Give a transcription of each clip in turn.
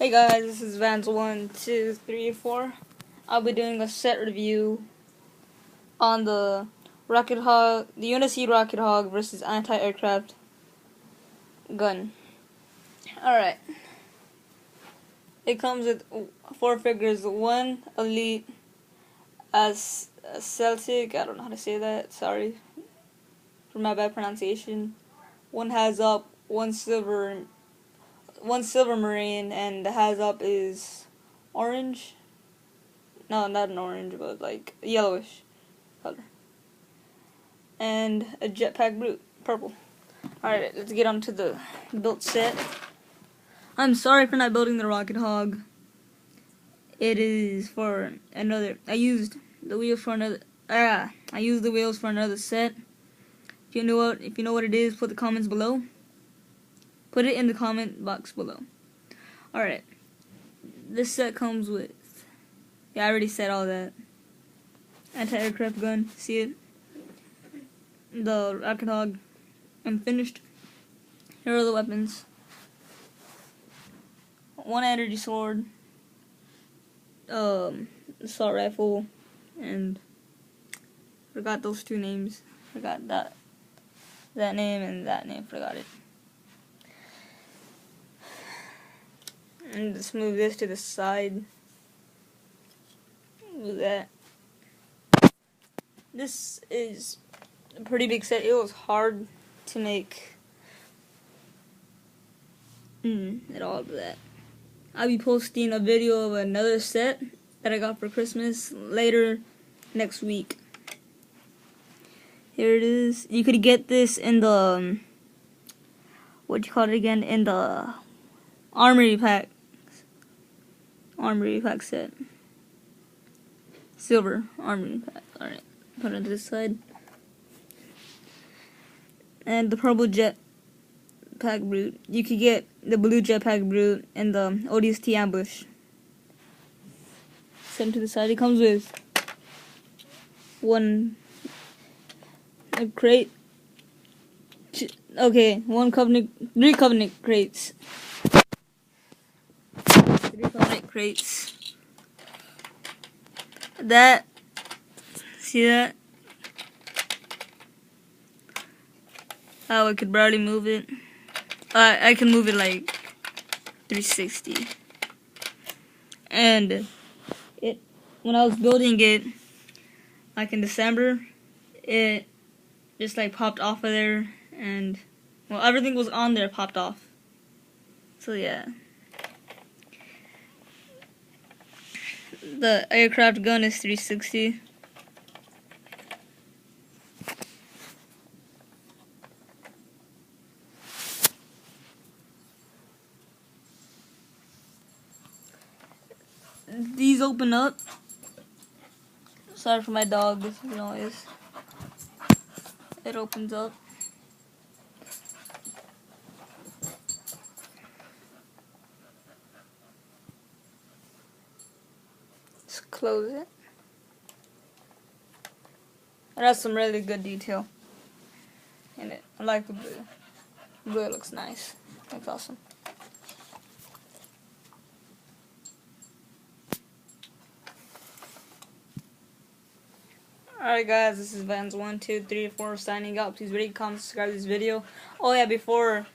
Hey guys, this is Vans1, 2, 3, 4. I'll be doing a set review on the Rocket Hog, the UNSC Rocket Hog versus anti-aircraft gun. Alright. It comes with 4 figures. 1 Elite as Celtic. I don't know how to say that. Sorry for my bad pronunciation. 1 has up, 1 silver marine, and the has up is orange. No, not an orange, but like a yellowish color. And a jetpack brute, purple. Alright, let's get on to the built set. I'm sorry for not building the Rocket Hog. It is for another. I used the wheels for another. I used the wheels for another set. If you know what it is, put the comments below. Put it in the comment box below. Alright. This set comes with. Yeah, I already said all that. Anti-aircraft gun. See it? The Rocket Hog. I'm finished. Here are the weapons. 1 energy sword. Assault rifle. And forgot those 2 names. Forgot that name and that name. Forgot it. And just move this to the side. Do that. This is a pretty big set. It was hard to make. And all of that. I'll be posting a video of another set that I got for Christmas later next week. Here it is. You could get this in the what you call it again? In the armory pack. Armory pack set. Silver armory pack. Alright. Put it to this side. And the purple jetpack brute. You could get the blue jetpack brute and the ODST ambush. Set him to the side. It comes with a crate. Okay, 3 Covenant crates. 3 Covenant crates. See that? Oh, I could barely move it. I can move it like 360. And when I was building it, like in December, it just like popped off of there, and well, everything was on there popped off. So yeah. The aircraft gun is 360. These open up. Sorry for my dog, this is noise. It opens up. Just close it. It has some really good detail in it. I like the blue. The blue looks nice. Looks awesome. Alright guys, this is Vans1, 2, 3, 4 signing out. Please rate, comment, subscribe to this video. Oh yeah, before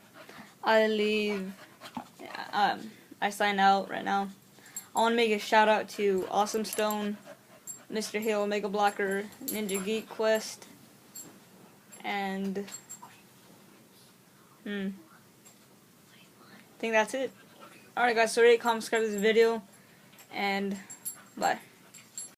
I leave, I sign out right now. I want to make a shout out to Awesome Stone, Mr. Hill, Mega Blocker, Ninja Geek Quest, and I think that's it. Alright guys, so rate, comment, subscribe to this video, and bye.